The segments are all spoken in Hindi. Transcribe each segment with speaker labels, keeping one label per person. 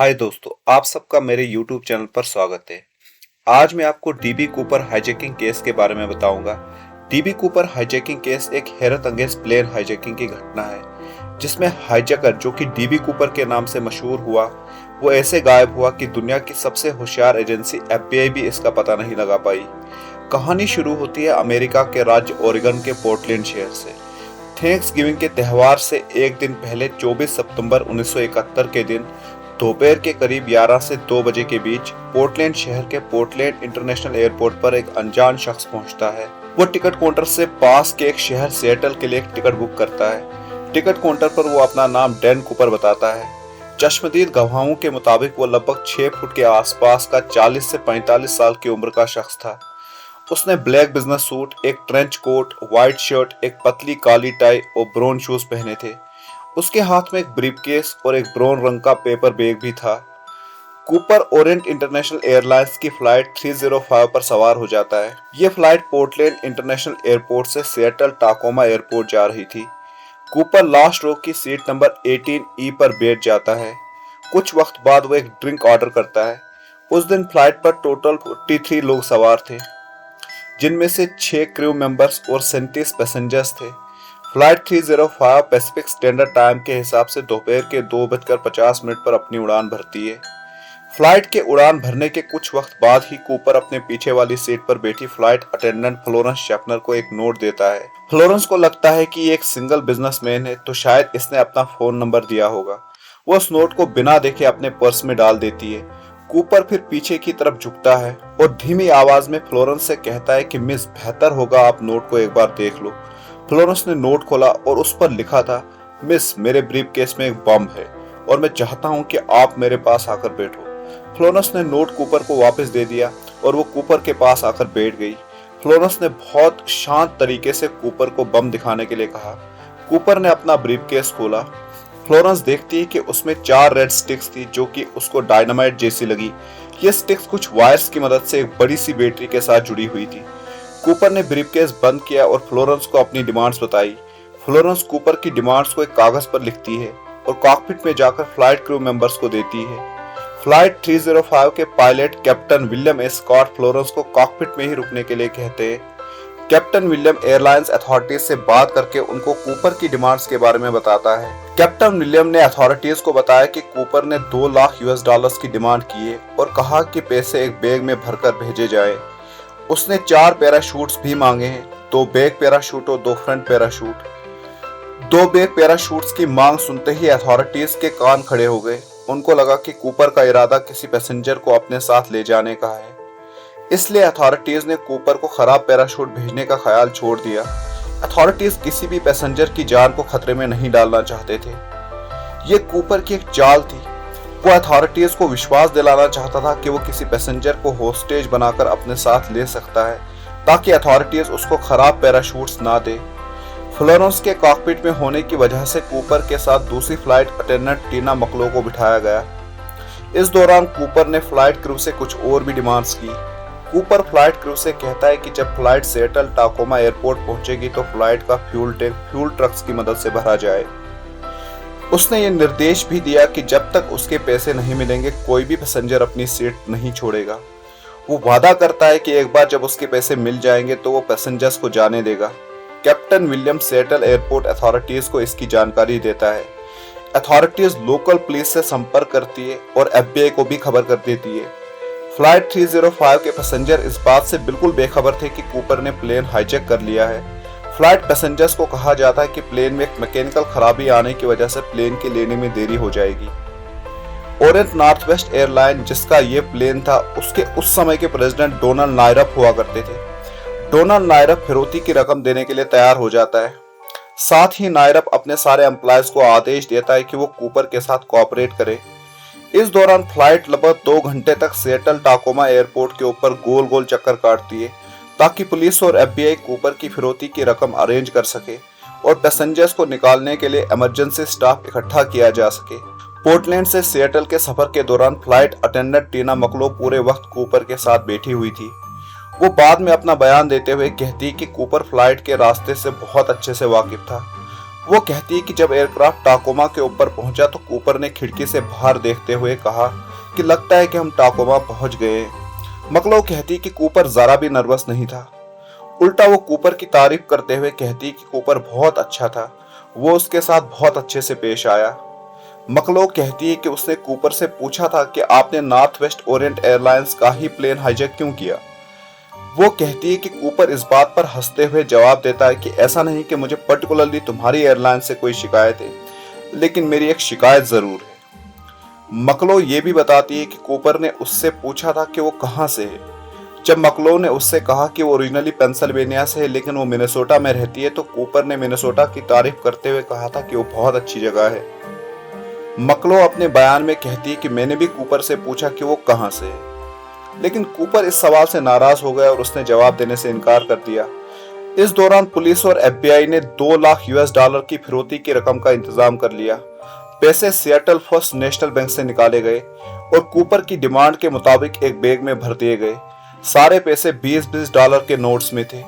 Speaker 1: हाय दोस्तों, आप सबका मेरे YouTube चैनल पर स्वागत है। आज मैं आपको डीबी कूपर हाईजैकिंग केस के बारे में बताऊंगा। डीबी कूपर हाईजैकिंग केस एक हैरत अंगेज प्लेन हाईजैकिंग की घटना है, जिसमें हाईजैकर जो कि डीबी कूपर के नाम से मशहूर हुआ, वो ऐसे गायब हुआ कि दुनिया की सबसे होशियार एजेंसी FBI भी इसका पता नहीं लगा पाई। कहानी शुरू होती है अमेरिका के राज्य ओरेगन के पोर्टलैंड शहर से। थैंक्सगिविंग के त्यौहार से एक दिन पहले 24 सितंबर 1971 के दिन दोपहर के करीब 11 से 2 बजे के बीच पोर्टलैंड शहर के पोर्टलैंड इंटरनेशनल एयरपोर्ट पर एक अनजान शख्स पहुंचता है। वो टिकट काउंटर से पास के एक शहर सिएटल के लिए एक टिकट बुक करता है। टिकट काउंटर पर वो अपना नाम डैन कूपर बताता है। चश्मदीद गवाहों के मुताबिक वो लगभग 6 फुट के आसपास का 40 से 45 साल की उम्र का शख्स था। उसने ब्लैक बिजनेस सूट, एक ट्रेंच कोट, व्हाइट शर्ट, एक पतली काली टाई और ब्राउन शूज पहने थे। उसके हाथ में एक ब्रीफकेस और एक ब्राउन रंग का पेपर बैग भी था। कूपर ओरिएंट इंटरनेशनल एयरलाइंस की फ्लाइट 305 पर सवार हो जाता है। ये फ्लाइट पोर्टलैंड इंटरनेशनल एयरपोर्ट से सिएटल टाकोमा एयरपोर्ट जा रही थी। कूपर लास्ट रो की सीट नंबर 18E पर बैठ जाता है। कुछ वक्त बाद वो एक ड्रिंक ऑर्डर करता है। उस दिन फ्लाइट पर टोटल 43 लोग सवार थे, जिनमें से 6 क्रू मेंबर्स और 37 पैसेंजर्स थे। फ्लाइट 305 पैसिफिक स्टैंडर्ड टाइम के हिसाब से दोपहर के 2:50 पर अपनी उड़ान भरती है। फ्लाइट के उड़ान भरने के कुछ वक्त बाद ही कूपर अपने पीछे वाली सीट पर बैठी फ्लाइट अटेंडेंट फ्लोरेंस शेफनर को एक नोट देता है। फ्लोरेंस को लगता है कि ये एक सिंगल बिजनेसमैन है, तो शायद इसने अपना फोन नंबर दिया होगा। वो उस नोट को बिना देखे अपने पर्स में डाल देती है। कूपर फिर पीछे की तरफ झुकता है और धीमी आवाज में फ्लोरेंस से कहता है कि मिस, बेहतर होगा आप नोट को एक बार देख लो। फ्लोरेंस ने नोट खोला और उस पर लिखा था, मिस, मेरे ब्रीफकेस में एक बम है और मैं चाहता हूं कि आप मेरे पास आकर बैठो। फ्लोरेंस ने नोट कूपर को वापस दे दिया और वो कूपर के पास आकर बैठ गई। फ्लोरेंस ने बहुत शांत तरीके से कूपर को बम दिखाने के लिए कहा। कूपर ने अपना ब्रीफकेस खोला। फ्लोरेंस देखती है कि उसमें 4 रेड स्टिक्स थी, जो कि उसको डायनामाइट जैसी लगी। ये स्टिक्स कुछ वायर्स की मदद से एक बड़ी सी बैटरी के साथ जुड़ी हुई थी। कूपर ने ब्रीफकेस बंद किया और फ्लोरेंस को अपनी डिमांड्स बताई। फ्लोरेंस कूपर की डिमांड्स को एक कागज पर लिखती है और कॉकपिट में जाकर फ्लाइट क्रू मेंबर्स को देती है। फ्लाइट 305 के pilot captain William A Scott Florence को कॉकपिट में ही रुकने के लिए कहते हैं। कैप्टन विलियम एयरलाइंस अथॉरिटीज से बात करके उनको कूपर की डिमांड्स के बारे में बताता है। कैप्टन विलियम ने अथॉरिटीज को बताया कि कूपर ने $2 लाख की डिमांड की है और कहा कि पैसे एक बैग में भरकर भेजे जाए। उसने 4 पैराशूट्स भी मांगे हैं, 2 बैक पैराशूट और 2 फ्रंट पैराशूट। 2 बैक पैराशूट्स की मांग सुनते ही अथॉरिटीज के कान खड़े हो गए। उनको लगा कि कूपर का इरादा किसी पैसेंजर को अपने साथ ले जाने का है, इसलिए अथॉरिटीज ने कूपर को खराब पैराशूट भेजने का ख्याल छोड़ दिया। अथॉरिटीज किसी भी पैसेंजर की जान को खतरे में नहीं डालना चाहते थे। ये कूपर की एक चाल थी। वो अथॉरिटीज को विश्वास दिलाना चाहता था कि वो किसी पैसेंजर को होस्टेज बनाकर अपने साथ ले सकता है, ताकि अथॉरिटीज उसको खराब पैराशूट्स ना दे। फ्लोरेंस के कॉकपिट में होने की वजह से कूपर के साथ दूसरी फ्लाइट अटेंडेंट टीना मकलो को बिठाया गया। इस दौरान कूपर ने फ्लाइट क्रू से कुछ और भी डिमांड्स की। कूपर फ्लाइट क्रू से कहता है कि जब फ्लाइट सिएटल टाकोमा एयरपोर्ट पहुंचेगी तो फ्लाइट का फ्यूल टैंक फ्यूल ट्रक्स की मदद से भरा जाए। उसने ये निर्देश भी दिया कि जब तक उसके पैसे नहीं मिलेंगे कोई भी पैसेंजर अपनी सीट नहीं छोड़ेगा। वो वादा करता है कि एक बार जब उसके पैसे मिल जाएंगे तो वो पैसेंजर्स को जाने देगा। Captain William Seattle airport authorities को इसकी जानकारी देता है। अथॉरिटीज लोकल पुलिस से संपर्क करती है और FBI को भी खबर कर देती है। फ्लाइट 305 के पैसेंजर इस बात से बिल्कुल बेखबर थे कि कूपर ने प्लेन हाईजैक कर लिया है। फ्लाइट पैसेंजर्स को कहा जाता है कि प्लेन में एक मैकेनिकल खराबी आने की वजह से प्लेन के लेने में देरी हो जाएगी। ओरिएंट नॉर्थवेस्ट एयरलाइन, जिसका ये प्लेन था, उसके उस समय के प्रेसिडेंट डोनाल्ड नायरफ हुआ करते थे। डोनाल्ड नायरफ फिरौती की रकम देने के लिए तैयार हो जाता है। साथ ही नायरफ अपने सारे एम्प्लॉयज को आदेश देता है कि वो कूपर के साथ कोऑपरेट करे। इस दौरान फ्लाइट लगभग 2 घंटे तक सिएटल टाकोमा एयरपोर्ट के ऊपर गोल गोल चक्कर काटती है, ताकि पुलिस और FBI कूपर की फिरौती की रकम अरेंज कर सके और पैसेंजर्स को निकालने के लिए इमरजेंसी स्टाफ इकट्ठा किया जा सके। पोर्टलैंड से सिएटल के सफर के दौरान फ्लाइट अटेंडेंट टीना मकलो पूरे वक्त कूपर के साथ बैठी हुई थी। वो बाद में अपना बयान देते हुए कहती कि कूपर फ्लाइट के रास्ते से बहुत अच्छे से वाकिफ था। वो कहती है कि जब एयरक्राफ्ट टाकोमा के ऊपर पहुंचा तो कूपर ने खिड़की से बाहर देखते हुए कहा कि लगता है कि हम टाकोमा पहुंच गए। मकलो कहती कि कूपर जरा भी नर्वस नहीं था। उल्टा वो कूपर की तारीफ करते हुए कहती कि कूपर बहुत अच्छा था, वो उसके साथ बहुत अच्छे से पेश आया। मकलो कहती है कि उसने कूपर से पूछा था कि आपने नॉर्थ वेस्ट ओरिएंट एयरलाइंस का ही प्लेन हाईजैक क्यों किया। वो कहती है कि कूपर इस बात पर हंसते हुए जवाब देता है कि ऐसा नहीं कि मुझे पर्टिकुलरली तुम्हारी एयरलाइन से कोई शिकायत है, लेकिन मेरी एक शिकायत जरूर है। मकलो ये भी बताती है कि कूपर ने उससे पूछा था कि वो कहाँ से है। जब मकलो ने उससे कहा कि वो ओरिजिनली पेंसिल्वेनिया से है लेकिन वो मिनेसोटा में रहती है, तो कूपर ने मिनेसोटा की तारीफ करते हुए कहा था कि वो बहुत अच्छी जगह है। मकलो अपने बयान में कहती है कि मैंने भी कूपर से पूछा कि वो कहाँ से है, लेकिन कूपर इस सवाल से नाराज हो गया और उसने जवाब देने से इनकार कर दिया। इस दौरान पुलिस और एफबीआई ने 2 लाख यूएस डॉलर की फिरौती की रकम का इंतजाम कर लिया। पैसे सिएटल फर्स्ट नेशनल बैंक से निकाले गए और कूपर की डिमांड के मुताबिक एक बैग में भर दिए गए। सारे पैसे 20-20 डॉलर के नोट्स में थे।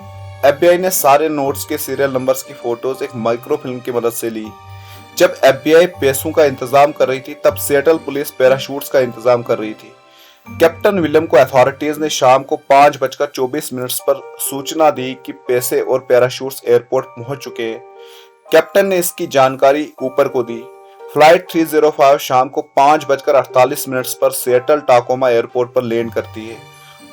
Speaker 1: एफबीआई ने सारे नोट्स के सीरियल नंबर्स की फोटोज एक माइक्रोफिल्म की मदद से ली। जब एफबीआई पैसों का इंतजाम कर रही थी, तब सिएटल पुलिस पैराशूट्स का इंतजाम कर रही थी। कैप्टन विलियम को अथॉरिटीज ने शाम को 5:24 पर सूचना दी कि पैसे और पैराशूट्स एयरपोर्ट पहुंच चुके हैं। कैप्टन ने इसकी जानकारी कूपर को दी। फ्लाइट 305 शाम को 5:48 पर सिएटल टाकोमा एयरपोर्ट पर लैंड करती है।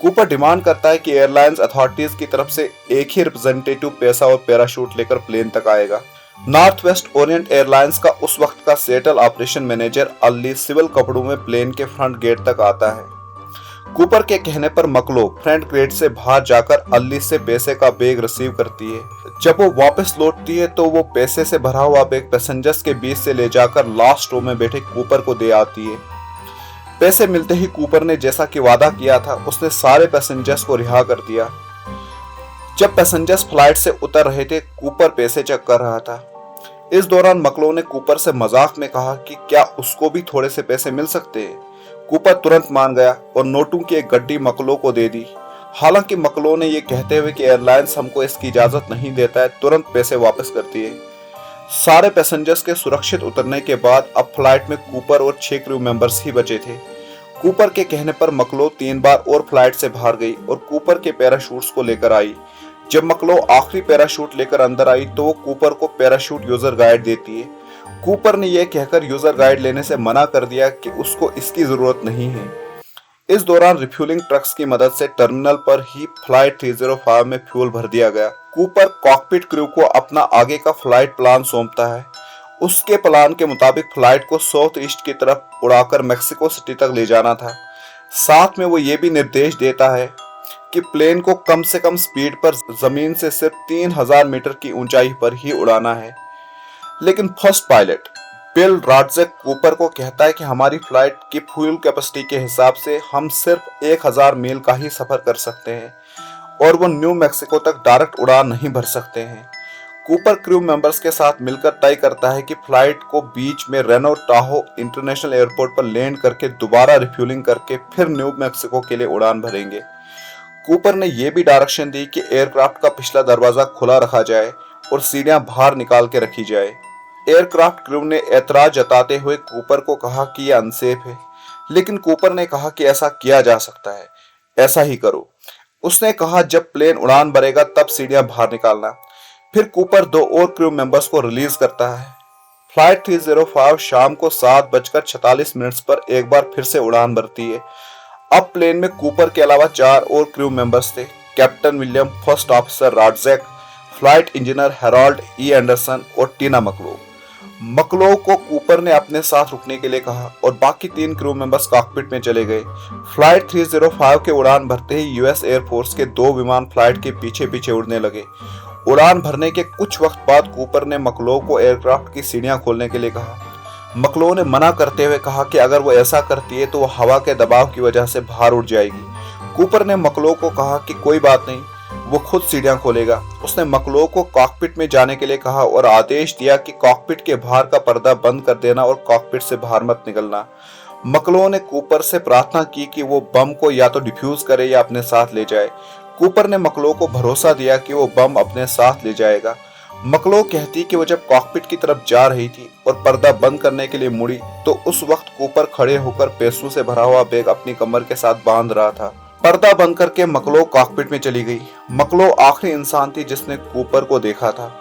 Speaker 1: कूपर डिमांड करता है कि एयरलाइंस अथॉरिटीज की तरफ से एक ही रिप्रेजेंटेटिव पैसा और पैराशूट लेकर प्लेन तक आएगा। नॉर्थ वेस्ट ओरिएंट एयरलाइंस का उस वक्त का सिएटल ऑपरेशन मैनेजर अल्ली सिविल कपड़ों में प्लेन के फ्रंट गेट तक आता है। कूपर के कहने पर मकलो फ्रंट गेट से बाहर जाकर अल्ली से पैसे का बैग रिसीव करती है। जब वो वापस लौटती है तो वो पैसे से भरा हुआ बैग पैसेंजर्स के बीच से ले जाकर लास्ट रो में बैठे कूपर को दे आती है। पैसे मिलते ही कूपर ने जैसा कि वादा किया था, उसने सारे पैसेंजर्स को रिहा कर दिया। जब पैसेंजर्स फ्लाइट से उतर रहे थे, कूपर पैसे चेक कर रहा था। इस दौरान मकलो ने कूपर से मजाक में कहा कि क्या उसको भी थोड़े से पैसे मिल सकते हैं। कूपर तुरंत मान गया और नोटों की एक गड्डी मकलो को दे दी। हालांकि मकलो ने यह कहते हुए कि एयरलाइंस हमको इसकी इजाजत नहीं देता है, तुरंत पैसे वापस करती है। सारे पैसेंजर्स के सुरक्षित उतरने के बाद अब फ्लाइट में कूपर और 6 क्रू मेंबर्स ही बचे थे। कूपर के कहने पर मकलो 3 बार और फ्लाइट से बाहर गई और कूपर के पैराशूट्स को लेकर आई। जब मकलो आखिरी पैराशूट लेकर अंदर आई तो वो कूपर को पैराशूट यूजर गाइड देती है। कूपर ने यह कहकर यूजर गाइड लेने से मना कर दिया कि उसको इसकी जरूरत नहीं है। इस दौरान रिफ्यूलिंग ट्रक्स की मदद से टर्मिनल पर ही फ्लाइट 305 में फ्यूल भर दिया गया। कूपर कॉकपिट क्रू को अपना आगे का फ्लाइट प्लान सौंपता है। उसके प्लान के मुताबिक फ्लाइट को साउथ ईस्ट की तरफ उड़ाकर मेक्सिको सिटी तक ले जाना था। साथ में वो ये भी निर्देश देता है कि प्लेन को कम से कम स्पीड पर जमीन से सिर्फ 3000 मीटर की ऊंचाई पर ही उड़ाना है। लेकिन फर्स्ट पायलट बिल राडजेक कूपर को कहता है कि हमारी फ्लाइट की फ्यूल कैपेसिटी के हिसाब से हम सिर्फ 1000 मील का ही सफर कर सकते हैं और वो न्यू मैक्सिको तक डायरेक्ट उड़ान नहीं भर सकते हैं। कूपर क्रू मेंबर्स के साथ मिलकर तय करता है कि फ्लाइट को बीच में रेनो टाहो इंटरनेशनल एयरपोर्ट पर लैंड करके दोबारा रिफ्यूलिंग करके फिर न्यू मैक्सिको के लिए उड़ान भरेंगे। कूपर ने यह भी डायरेक्शन दी कि एयरक्राफ्ट का पिछला दरवाजा खुला रखा जाए और सीढ़ियां बाहर निकाल के रखी जाए। एयरक्राफ्ट क्रू ने ऐतराज जताते हुए कूपर को कहा कि यह अनसेफ है, लेकिन कूपर ने कहा कि ऐसा किया जा सकता है, ऐसा ही करो। उसने कहा जब प्लेन उड़ान भरेगा तब सीढ़ियां बाहर निकालना। फिर कूपर 2 और क्रू मेंबर्स को रिलीज करता है। फ्लाइट 305 शाम को 7:46 पर एक बार फिर से उड़ान भरती है। अब प्लेन में कूपर के अलावा 4 और क्रू मेंबर्स थे। कैप्टन विलियम, फर्स्ट ऑफिसर राडजेक, flight engineer Harold E Anderson और टीना मकलो। मकलो को कूपर ने अपने साथ रुकने के लिए कहा और बाकी 3 क्रू मेंबर्स कॉकपिट में चले गए। फ्लाइट 305 के उड़ान भरते ही यूएस एयरफोर्स के 2 विमान फ्लाइट के पीछे पीछे उड़ने लगे। उड़ान भरने के कुछ वक्त बाद कूपर ने मकलो को एयरक्राफ्ट की सीढ़ियां खोलने के लिए कहा। मकलो ने मना करते हुए कहा कि अगर वो ऐसा करती है तो वो हवा के दबाव की वजह से बाहर उड़ जाएगी। कूपर ने मकलो को कहा कि कोई बात नहीं, वो खुद सीढ़ियां खोलेगा। उसने मकलो को कॉकपिट में जाने के लिए कहा और आदेश दिया कि कॉकपिट के बाहर का पर्दा बंद कर देना और कॉकपिट से बाहर मत निकलना। मकलो ने कूपर से प्रार्थना की कि वो बम को या तो डिफ्यूज करे या अपने साथ ले जाए। कूपर ने मकलो को भरोसा दिया कि वो बम अपने साथ ले जाएगा। मकलो कहती कि वो जब कॉकपिट की तरफ जा रही थी और पर्दा बंद करने के लिए मुड़ी तो उस वक्त कूपर खड़े होकर पैसों से भरा हुआ बैग अपनी कमर के साथ बांध रहा था। पर्दा बंद करके मकलो कॉकपिट में चली गई। मकलो आखिरी इंसान थी जिसने कूपर को देखा था।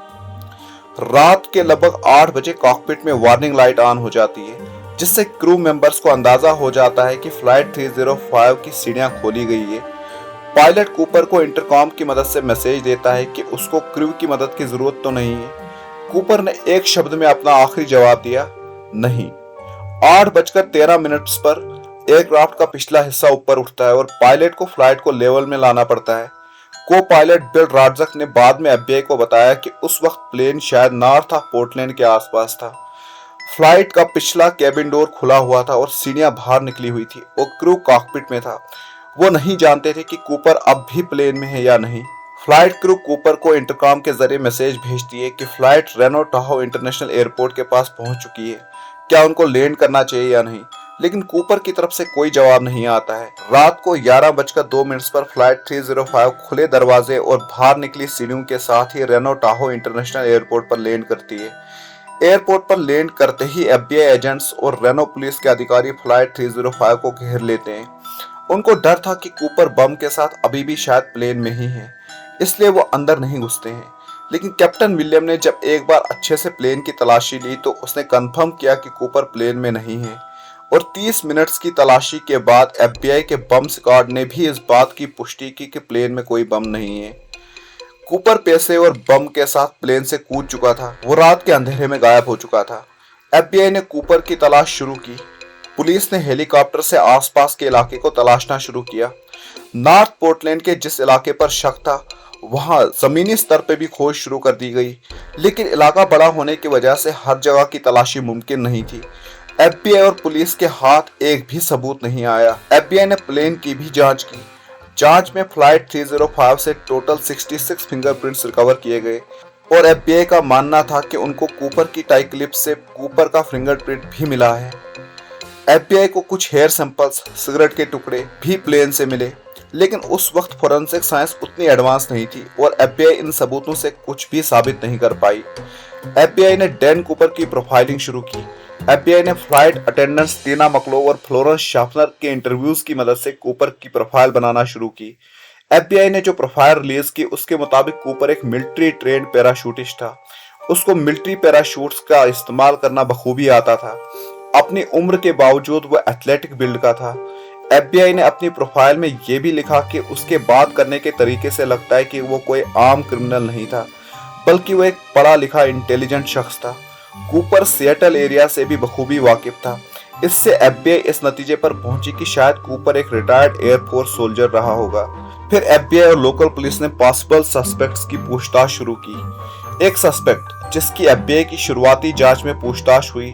Speaker 1: रात के लगभग 8 बजे कॉकपिट में वार्निंग लाइट ऑन हो जाती है, जिससे क्रू मेंबर्स को अंदाजा हो जाता है कि फ्लाइट 305 की सीढ़ियां खोली गई है। पायलट कूपर को इंटरकॉम की मदद से मैसेज देता है कि उसको क्रू की मदद की जरूरत तो नहीं है। कूपर ने एक शब्द में अपना आखिरी जवाब दिया, नहीं। 8:13 पर एयरक्राफ्ट का पिछला हिस्सा ऊपर उठता है और पायलट को फ्लाइट को लेवल में लाना पड़ता है। को पायलट बिल राड्जक ने बाद में एफबीआई को बताया कि उस वक्त प्लेन शायद नॉर्थ ऑफ पोर्टलैंड के आसपास था। फ्लाइट का पिछला कैबिन डोर खुला हुआ था और सीढ़ियां बाहर निकली हुई थी और क्रू कॉकपिट में था। वो नहीं जानते थे कि कूपर अब भी प्लेन में है या नहीं। फ्लाइट क्रू कूपर को इंटरकॉम के जरिए मैसेज भेजती है कि flight Reno Tahoe international airport के पास पहुंच चुकी है, क्या उनको लैंड करना चाहिए या नहीं। लेकिन कूपर की तरफ से कोई जवाब नहीं आता है। रात को 11:02 पर फ्लाइट 305 खुले दरवाजे और बाहर निकली सीढ़ियों के साथ ही रेनो टाहो इंटरनेशनल एयरपोर्ट पर लैंड करती है। एयरपोर्ट पर लैंड करते ही एफबीआई एजेंट्स और रेनो पुलिस के अधिकारी फ्लाइट 305 को घेर लेते हैं। उनको डर था कि कूपर बम के साथ अभी भी शायद प्लेन में ही है, इसलिए वो अंदर नहीं घुसते हैं। लेकिन कैप्टन विलियम ने जब एक बार अच्छे से प्लेन की तलाशी ली तो उसने कंफर्म किया कि कूपर प्लेन में नहीं है और 30 मिनट्स की तलाशी के बाद एफबीआई के बम स्क्वाड ने भी इस बात की पुष्टि की कि प्लेन में कोई बम नहीं है। कूपर पैसे और बम के साथ प्लेन से कूद चुका था। वो रात के अंधेरे में गायब हो चुका था। एफबीआई ने कूपर की तलाश शुरू की। पुलिस ने हेलीकॉप्टर से आसपास के इलाके को तलाशना शुरू किया। नॉर्थ पोर्टलैंड के जिस इलाके पर शक था वहां जमीनी स्तर पर भी खोज शुरू कर दी गई, लेकिन इलाका बड़ा होने की वजह से हर जगह की तलाशी मुमकिन नहीं थी। एफबीआई और पुलिस के हाथ एक भी सबूत नहीं आया। एफबीआई ने प्लेन की भी जांच की। जांच में फ्लाइट 305 से टोटल 66 फिंगरप्रिंट्स रिकवर किए गए और एफबीआई का मानना था कि उनको कूपर की टाई क्लिप से कूपर का फिंगरप्रिंट भी मिला है। एफबीआई को कुछ हेयर सैंपल्स, सिगरेट के टुकड़े भी प्लेन से मिले, लेकिन उस वक्त फोरेंसिक साइंस उतनी एडवांस नहीं थी और एफबीआई इन सबूतों से कुछ भी साबित नहीं कर पाई। एफबीआई ने डैन कूपर की प्रोफाइलिंग शुरू की। एफबीआई ने फ्लाइट अटेंडेंट्स टीना मकलो और फ्लोरेंस शाफनर के इंटरव्यूज की मदद से कूपर की प्रोफाइल बनाना शुरू की। एफबीआई ने जो प्रोफाइल रिलीज की उसके मुताबिक कूपर एक मिलिट्री ट्रेंड पैराशूटिस्ट था। उसको मिलिट्री पैराशूट्स का इस्तेमाल करना बखूबी आता था। अपनी उम्र के बावजूद वो एथलेटिक बिल्ड का था। एफबीआई ने अपनी प्रोफाइल में ये भी लिखा कि उसके बात करने के तरीके से लगता है कि वो कोई आम क्रिमिनल नहीं था, बल्कि वो एक पढ़ा लिखा इंटेलिजेंट शख्स था। कूपर सिएटल एरिया से भी बखूबी वाकिफ था। इससे एफबीआई इस नतीजे पर पहुंची कि शायद कूपर एक रिटायर्ड एयरफोर्स सोल्जर रहा होगा। फिर एफबीआई और लोकल पुलिस ने पॉसिबल सस्पेक्ट्स की पूछताछ शुरू की। एक सस्पेक्ट जिसकी एफबीआई की शुरुआती जांच में पूछताछ हुई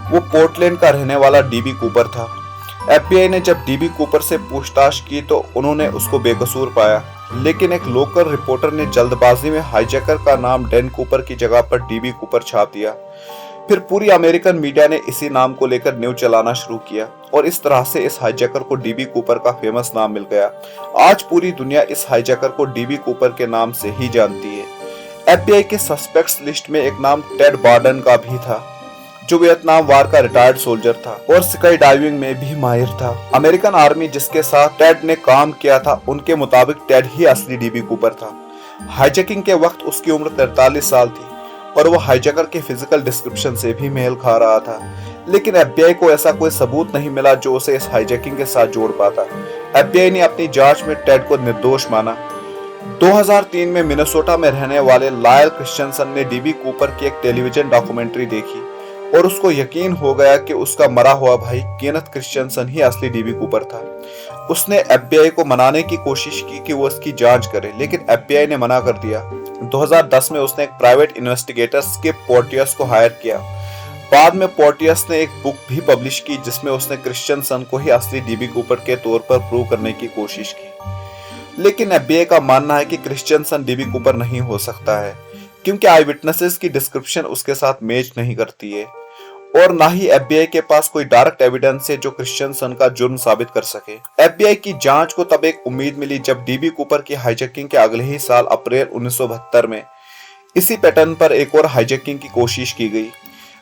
Speaker 1: वो पोर्टलैंड का रहने वाला डीबी कूपर था। एफबीआई ने जब डीबी कूपर से पूछताछ की तो उन्होंने उसको बेकसूर पाया, लेकिन एक लोकल रिपोर्टर ने जल्दबाजी में हाईजैकर का नाम डैन कूपर की जगह पर डीबी कूपर छाप दिया। फिर पूरी अमेरिकन मीडिया ने इसी नाम को लेकर न्यूज चलाना शुरू किया और इस तरह से इस हाईजैकर को डीबी कूपर का फेमस नाम मिल गया। आज पूरी दुनिया इस हाईजैकर को डीबी कूपर के नाम से ही जानती है। एफबीआई के सस्पेक्ट्स लिस्ट में एक नाम टेड बार्डन का भी था, जो वियतनाम वार का रिटायर्ड सोल्जर था और स्काई डाइविंग में भी माहिर था। अमेरिकन आर्मी जिसके साथ टेड ने काम किया था उनके मुताबिक टेड ही असली डीबी कूपर था। हाईजैकिंग के वक्त उसकी उम्र 43 साल थी और वो हाईजैकर के फिजिकल डिस्क्रिप्शन से भी मेल खा रहा था, लेकिन एफबीआई को ऐसा कोई सबूत नहीं मिला जो उसे इस हाईजैकिंग के साथ जोड़ पाता। एफबीआई ने अपनी जांच में टेड को निर्दोष माना। 2003 में मिनेसोटा में रहने वाले लायल क्रिश्चियनसन ने डीबी कूपर की एक टेलीविजन डॉक्यूमेंट्री देखी और उसको यकीन हो गया कि उसका मरा हुआ भाई केनेथ क्रिश्चियनसन ही असली डीबी कूपर था। उसने एफबीआई को मनाने की कोशिश की कि वो इसकी जांच करे, लेकिन एफबीआई ने मना कर दिया। 2010 में उसने एक प्राइवेट इन्वेस्टिगेटर स्किप पोर्टियस को हायर किया। बाद में पोर्टियस ने एक बुक भी पब्लिश की जिसमें उसने क्रिश्चियनसन को ही असली डीबी कूपर के तौर पर प्रूव करने की कोशिश की, लेकिन एफबीआई का मानना है कि क्रिश्चियनसन डीबी कूपर नहीं हो सकता है, क्योंकि आई विटनेसेस की डिस्क्रिप्शन उसके साथ मैच नहीं करती है और ना ही एफबीआई के पास कोई डायरेक्ट एविडेंस है जो क्रिश्चियनसन का जुर्म साबित कर सके। एफबीआई की जांच को तब एक उम्मीद मिली जब डीबी कूपर की हाईजैकिंग के अगले ही साल अप्रैल 1972 में इसी पैटर्न पर एक और हाईजैकिंग की कोशिश की गई।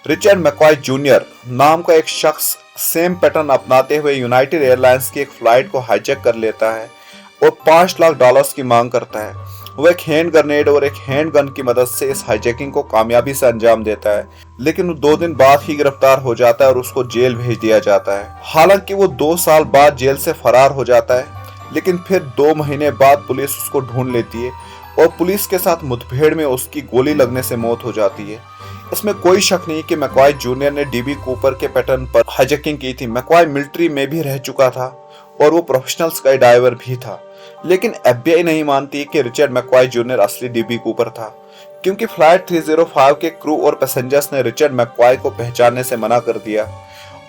Speaker 1: रिचर्ड मैकॉय जूनियर नाम का एक शख्स सेम पैटर्न अपनाते हुए यूनाइटेड एयरलाइंस की एक फ्लाइट को हाईजैक कर लेता है और $5 लाख की मांग करता है। वो एक हैंड ग्रेनेड और एक हैंड गन की मदद से इस हाईजैकिंग को कामयाबी से अंजाम देता है, लेकिन वो 2 दिन बाद ही गिरफ्तार हो जाता है और उसको जेल भेज दिया जाता है। हालांकि वो 2 साल बाद जेल से फरार हो जाता है, लेकिन फिर 2 महीने बाद पुलिस उसको ढूंढ लेती है और पुलिस के साथ मुठभेड़ में उसकी गोली लगने से मौत हो जाती है। इसमें कोई शक नहीं कि मैकॉय जूनियर ने डीबी कूपर के पैटर्न पर हाईजैकिंग की थी। मैकॉय मिलिट्री में भी रह चुका था और वो प्रोफेशनल स्काई डाइवर भी था, लेकिन एफबीआई नहीं मानती कि रिचर्ड मैकॉय जूनियर असली डीबी कूपर था, क्योंकि फ्लाइट 305 के क्रू और पैसेंजर्स ने रिचर्ड मैकॉय को पहचानने से मना कर दिया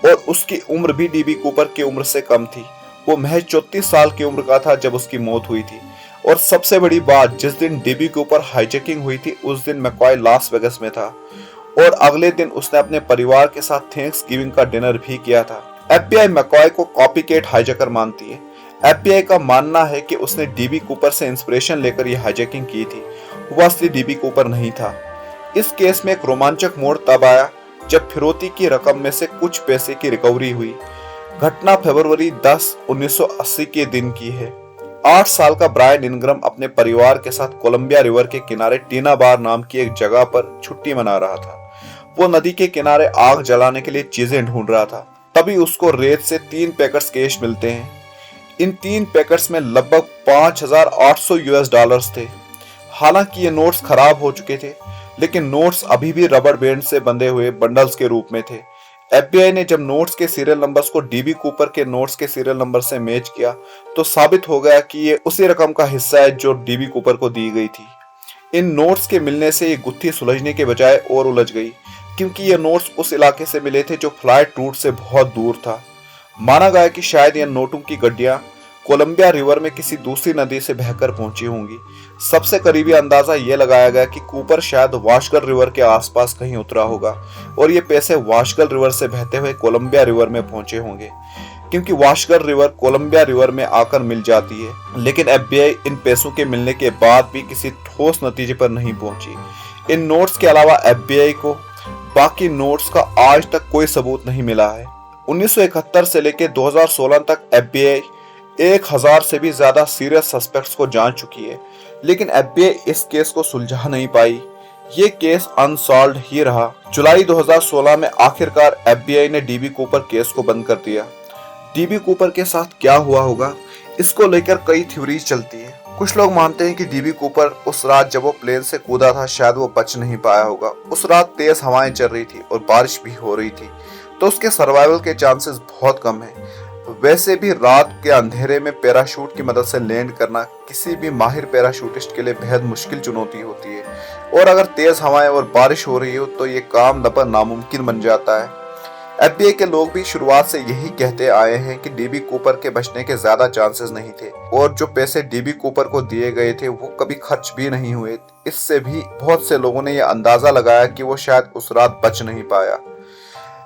Speaker 1: और उसकी उम्र भी डीबी कूपर की उम्र से कम थी। वो महज 34 साल की उम्र का था जब उसकी मौत हुई थी। और सबसे बड़ी बात, जिस दिन डीबी कूपर हाईजैकिंग हुई थी उस दिन मैकॉय लास वेगास में था और अगले दिन उसने अपने परिवार के साथ थैंक्स गिविंग का डिनर भी किया था। एफबीआई मैकॉय को कॉपीकैट हाईजैकर मानती है। एफबीआई का मानना है कि उसने डीबी कूपर से इंस्पिरेशन लेकर यह हाईजैकिंग की थी, वो असली डीबी कूपर नहीं था। इस केस में एक रोमांचक मोड़ तब आया जब फिरौती की रकम में से कुछ पैसे की रिकवरी हुई। घटना फरवरी 10, 1980 के दिन की है। 8 साल का ब्रायन इनग्रम अपने परिवार के साथ कोलंबिया रिवर के किनारे टीना बार नाम की एक जगह पर छुट्टी मना रहा था। वो नदी के किनारे आग जलाने के लिए चीजें ढूंढ रहा था, तभी उसको रेत से 3 पैकेट्स कैश मिलते हैं। इन 3 पैकेट्स में लगभग $5,800 थे। हालांकि ये नोट्स खराब हो चुके थे, लेकिन नोट्स अभी भी रबर बैंड से बंधे हुए बंडल्स के रूप में थे। एफबीआई ने जब नोट्स के सीरियल नंबर्स को डीबी कूपर के नोट्स के सीरियल नंबर से मैच किया तो साबित हो गया कि ये उसी रकम का हिस्सा है जो डीबी कूपर को दी गई थी। इन नोट्स के मिलने से ये गुत्थी सुलझने के बजाय और उलझ गई, क्योंकि ये नोट्स उस इलाके से मिले थे जो फ्लाइट रूट से बहुत दूर था। माना गया कि शायद ये नोटों की गड्डियां कोलंबिया रिवर में किसी दूसरी नदी से बहकर पहुंची होंगी। सबसे करीबी अंदाजा ये लगाया गया कि कूपर शायद वाशगल रिवर के आसपास कहीं उतरा होगा और ये पैसे वाशगल रिवर से बहते हुए कोलंबिया रिवर में पहुंचे होंगे, क्योंकि वाशगल रिवर कोलंबिया रिवर में आकर मिल जाती है। लेकिन एफबीआई इन पैसों के मिलने के बाद भी किसी ठोस नतीजे पर नहीं पहुंची। इन नोट्स के अलावा एफबीआई को बाकी नोट्स का आज तक कोई सबूत नहीं मिला है। 1971 से लेकर 2016 तक एफबीआई 1000 से भी ज्यादा सीरियस सस्पेक्ट्स को जांच चुकी है, लेकिन एफबीआई इस केस को सुलझा नहीं पाई। ये केस अनसॉल्व्ड ही रहा। जुलाई 2016 में आखिरकार एफबीआई ने डीबी कूपर केस को बंद कर दिया। डीबी कूपर के साथ क्या हुआ होगा, इसको लेकर कई थ्योरीज चलती है। कुछ लोग मानते हैं कि डीबी कूपर उस रात जब वो प्लेन से कूदा था शायद वो बच नहीं पाया होगा। उस रात तेज हवाएं चल रही थी और बारिश भी हो रही थी, तो उसके सर्वाइवल के चांसेस बहुत कम हैं। वैसे भी रात के अंधेरे में पैराशूट की मदद से लैंड करना किसी भी माहिर पैराशूटिस्ट के लिए बेहद मुश्किल चुनौती होती है, और अगर तेज हवाएं और बारिश हो रही हो तो ये काम लगभग नामुमकिन बन जाता है। एफबीआई के लोग भी शुरुआत से यही कहते आए हैं कि डीबी कूपर के बचने के ज्यादा चांसेस नहीं थे, और जो पैसे डीबी कूपर को दिए गए थे वो कभी खर्च भी नहीं हुए। इससे भी बहुत से लोगों ने यह अंदाजा लगाया कि वो शायद उस रात बच नहीं पाया।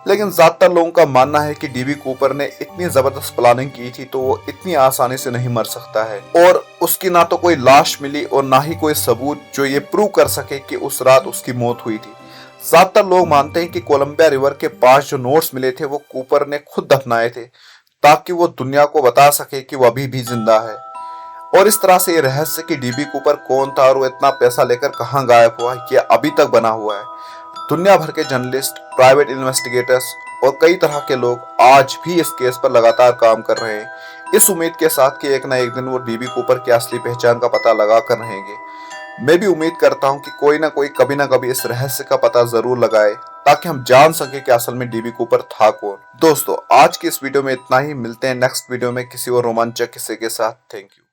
Speaker 1: लेकिन ज्यादातर लोगों का मानना है कि डीबी कूपर ने इतनी जबरदस्त प्लानिंग की थी तो वो इतनी आसानी से नहीं मर सकता है, और उसकी ना तो कोई लाश मिली और ना ही कोई सबूत जो ये प्रूव कर सके कि उस रात उसकी मौत हुई थी। ज्यादातर लोग मानते हैं कि कोलंबिया रिवर के पास जो नोट्स मिले थे वो कूपर ने खुद दफनाए थे, ताकि वो दुनिया को बता सके कि वो अभी भी जिंदा है। और इस तरह से ये रहस्य कि डीबी कूपर कौन था और वो इतना पैसा लेकर कहां गायब हुआ, ये अभी तक बना हुआ है। दुनिया भर के जर्नलिस्ट, प्राइवेट इन्वेस्टिगेटर्स और कई तरह के लोग आज भी इस केस पर लगातार काम कर रहे हैं, इस उम्मीद के साथ कि एक ना एक दिन वो डीबी कूपर की असली पहचान का पता लगा कर रहेंगे। मैं भी उम्मीद करता हूं कि कोई ना कोई कभी ना कभी इस रहस्य का पता जरूर लगाए, ताकि हम जान सके कि असल में डीबी कूपर था कौन। दोस्तों, आज की इस वीडियो में इतना ही। मिलते हैं नेक्स्ट वीडियो में किसी और रोमांचक किस्से के साथ। Thank you.